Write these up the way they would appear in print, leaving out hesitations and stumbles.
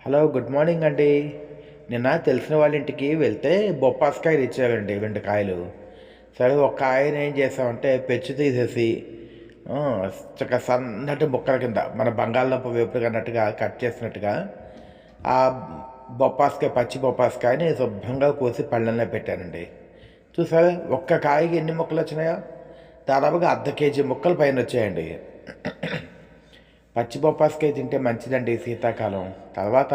Hello, good morning అండి. నిన్న తెలిసిన వాళ్ళ ఇంటికి వెళ్తే బొప్పాస్కాయలు ఇచ్చారండి, 2 కాయలు. సరే, ఒక కాయని ఏం చేసామంటే పెచ్చు తీసేసి ఆ, చక్కగా సన్నటి ముక్కల కింద మన బంగాళదుంప వేపుడు అన్నట్టుగా కట్ చేసినట్టుగా ఆ బొప్పాస్కాయ, పచ్చి బొప్పాస్కాయని శుభ్రంగా కోసి పళ్ళెంలో పెట్టానండి. చూసారా ఒక్క కాయకి ఎన్ని ముక్కలు వచ్చినాయో? దాదాపుగా అర్ధ కేజీ ముక్కలు పైన వచ్చాయండి. పచ్చి బొప్పాస్కాయ తింటే మంచిదండి శీతాకాలం. తర్వాత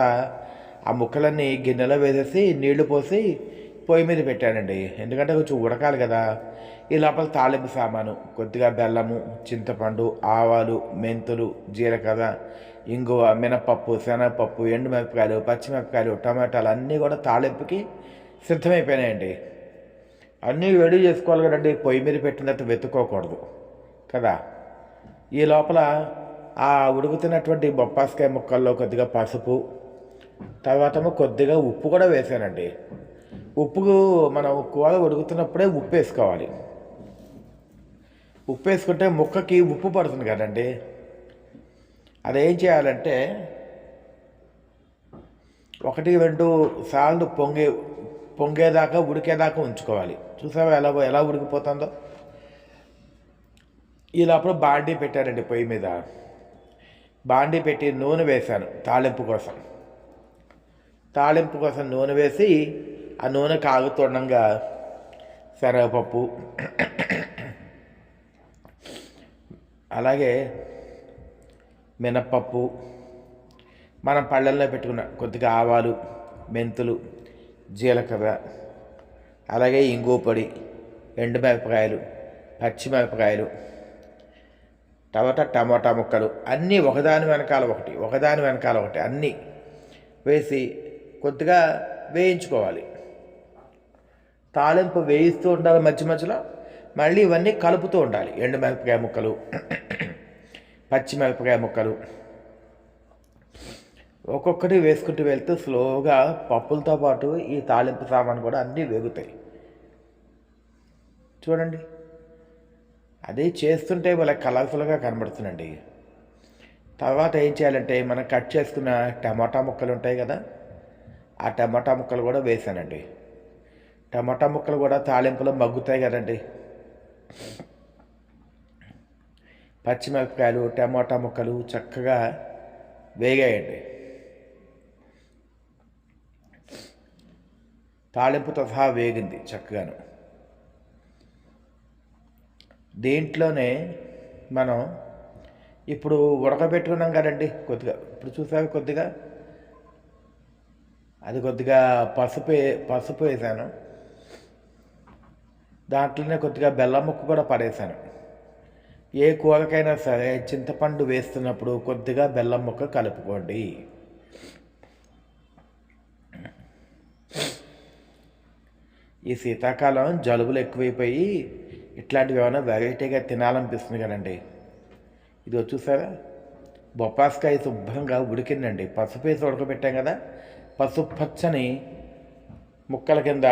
ఆ ముక్కలన్నీ గిన్నెలో వేసేసి నీళ్లు పోసి పొయ్యి మీద పెట్టానండి, ఎందుకంటే కొంచెం ఉడకాలి కదా. ఈ లోపల తాలింపు సామాను కొద్దిగా బెల్లము, చింతపండు, ఆవాలు, మెంతులు, జీలకర్ర, ఇంగువ, మినపప్పు, శనగపప్పు, ఎండుమిరపకాయలు, పచ్చిమిరపకాయలు, టమాటాలు అన్నీ కూడా తాలింపుకి సిద్ధమైపోయినాయండి. అన్నీ రెడీ చేసుకోవాలి కదండి, పొయ్యి మీద పెట్టినట్టు వెతుక్కోకూడదు కదా. ఈ లోపల ఆ ఉడుకుతున్నటువంటి బొప్పాస్కాయ ముక్కల్లో కొద్దిగా పసుపు, తర్వాత కొద్దిగా ఉప్పు కూడా వేసానండి. ఉప్పు మనం కూర ఉడుకుతున్నప్పుడే ఉప్పు వేసుకోవాలి. ఉప్పు వేసుకుంటే ముక్కకి ఉప్పు పడుతుంది కదండి. అదేం చేయాలంటే 1-2 సార్లు పొంగేదాకా ఉడికేదాకా ఉంచుకోవాలి. చూసావా ఎలా ఉడికిపోతుందో. ఈ లోపల బాండీ పెట్టారండి పొయ్యి మీద. బాండీ పెట్టి నూనె వేశాను తాలింపు కోసం నూనె వేసి ఆ నూనె కాగుతుండగా శనగపప్పు, అలాగే మినప్పప్పు, మనం పళ్ళెల్లో పెట్టుకున్న కొద్దిగా ఆవాలు, మెంతులు, జీలకర్ర, అలాగే ఇంగువ పొడి, ఎండుమిరపకాయలు, పచ్చిమిరపకాయలు, తర్వాత టమాటా ముక్కలు అన్నీ ఒకదాని వెనకాల ఒకటి అన్నీ వేసి కొద్దిగా వేయించుకోవాలి. తాలింపు వేయిస్తూ ఉండాలి, మధ్య మధ్యలో మళ్ళీ ఇవన్నీ కలుపుతూ ఉండాలి. ఎండుమిరపకాయ ముక్కలు, పచ్చిమిరపకాయ ముక్కలు ఒక్కొక్కటి వేసుకుంటూ వెళ్తూ స్లోగా పప్పులతో పాటు ఈ తాలింపు సామాను కూడా అన్నీ వేగుతాయి. చూడండి, అది చేస్తుంటే వాళ్ళ కలర్ఫుల్గా కనబడుతుందండి. తర్వాత ఏం చేయాలంటే మనం కట్ చేసుకున్న టమాటా ముక్కలు ఉంటాయి కదా, ఆ టమాటా ముక్కలు కూడా వేసానండి. టమాటా ముక్కలు కూడా తాలింపులో మగ్గుతాయి కదండి. పచ్చిమిరపకాయలు, టమాటా ముక్కలు చక్కగా వేగాయండి. తాలింపుతో సహా వేగింది చక్కగాను. దీంట్లోనే మనం ఇప్పుడు ఉడకబెట్టుకున్నాం కదండి, ఇప్పుడు చూసాక కొద్దిగా పసుపు వేసాను. దాంట్లోనే కొద్దిగా బెల్లం ముక్క కూడా పడేసాను. ఏ కూరకైనా సరే చింతపండు వేస్తున్నప్పుడు కొద్దిగా బెల్లం ముక్క కలుపుకోండి. ఈ శీతాకాలం జలుబులు ఎక్కువైపోయి ఇట్లాంటివి ఏమైనా వెరైటీగా తినాలనిపిస్తుంది కదండి. ఇది చూసారా, బొప్పాస్కాయ శుభ్రంగా ఉడికిందండి. పసుపు వేసి ఉడకబెట్టాం కదా, పసుపు పచ్చని ముక్కల కింద,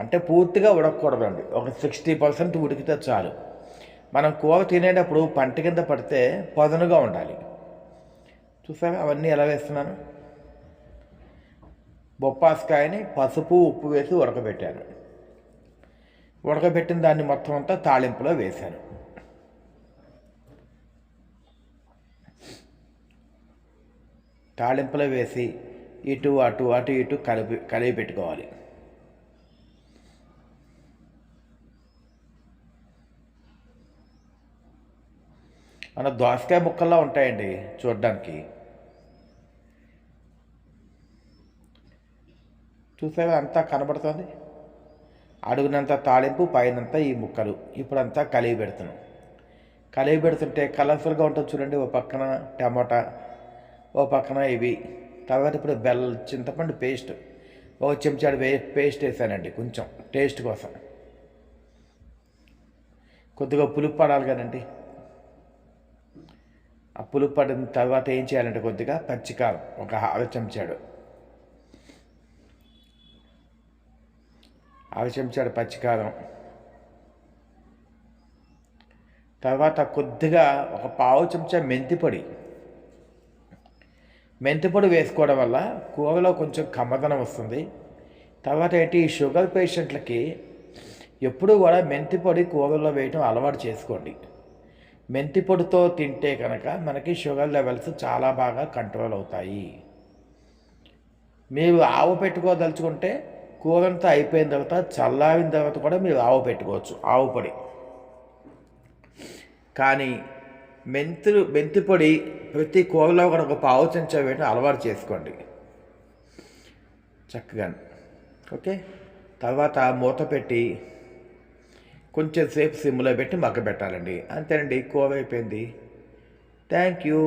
అంటే పూర్తిగా ఉడకకూడదండి, ఒక 60% ఉడికితే చాలు. మనం కూర తినేటప్పుడు పంట కింద పడితే పదునుగా ఉండాలి. చూసారా అవన్నీ ఎలా వేస్తున్నాను. బొప్పాస్కాయని పసుపు, ఉప్పు వేసి ఉడకబెట్టాను. ఉడకబెట్టిన దాన్ని మొత్తం అంతా తాలింపులో వేశాను. తాలింపులో వేసి ఇటు ఇటు కలిపి పెట్టుకోవాలి. మన దోసకాయ ముక్కల్లా ఉంటాయండి చూడడానికి. చూసావా అంతా కనబడుతుంది. అడుగునంత తాలింపు, పైనంతా ఈ ముక్కలు. ఇప్పుడంతా కలిపి పెడుతుంటే కలర్ఫుల్గా ఉంటుంది చూడండి. ఓ పక్కన టమాటా, ఓ పక్కన ఇవి. తర్వాత ఇప్పుడు చింతపండు పేస్ట్, ఒక చెంచాడు పేస్ట్ వేసానండి, కొంచెం టేస్ట్ కోసం. కొద్దిగా పులుపు పడాలి కదండి. ఆ పులుపు పడిన తర్వాత ఏం చేయాలంటే కొద్దిగా పచ్చికారం, ఒక అర చెంచాడు పచ్చికారం. తర్వాత కొద్దిగా ఒక పావు చెంచా మెంతి పొడి, మెంతి పొడి వేసుకోవడం వల్ల కూరలో కొంచెం కమ్మదనం వస్తుంది. తర్వాత ఏంటి, షుగర్ పేషెంట్లకి ఎప్పుడూ కూడా మెంతి పొడి కూరల్లో వేయటం అలవాటు చేసుకోండి. మెంతి పొడితో తింటే కనుక మనకి షుగర్ లెవెల్స్ చాలా బాగా కంట్రోల్ అవుతాయి. మీరు ఆవు పెట్టుకోదలుచుకుంటే కూరంతా అయిపోయిన తర్వాత చల్లారిన తర్వాత కూడా మీరు ఆవు పెట్టుకోవచ్చు, ఆవు పొడి. కానీ మెంతి పొడి ప్రతి కూరలో కూడా ఒక పావు చెంచా వేయడం అలవాటు చేసుకోండి చక్కగా. ఓకే, తర్వాత మూత పెట్టి కొంచెం సేపు సిమ్లో పెట్టి మగ్గబెట్టాలండి. అంతేనండి, కూర అయిపోయింది. Thank you.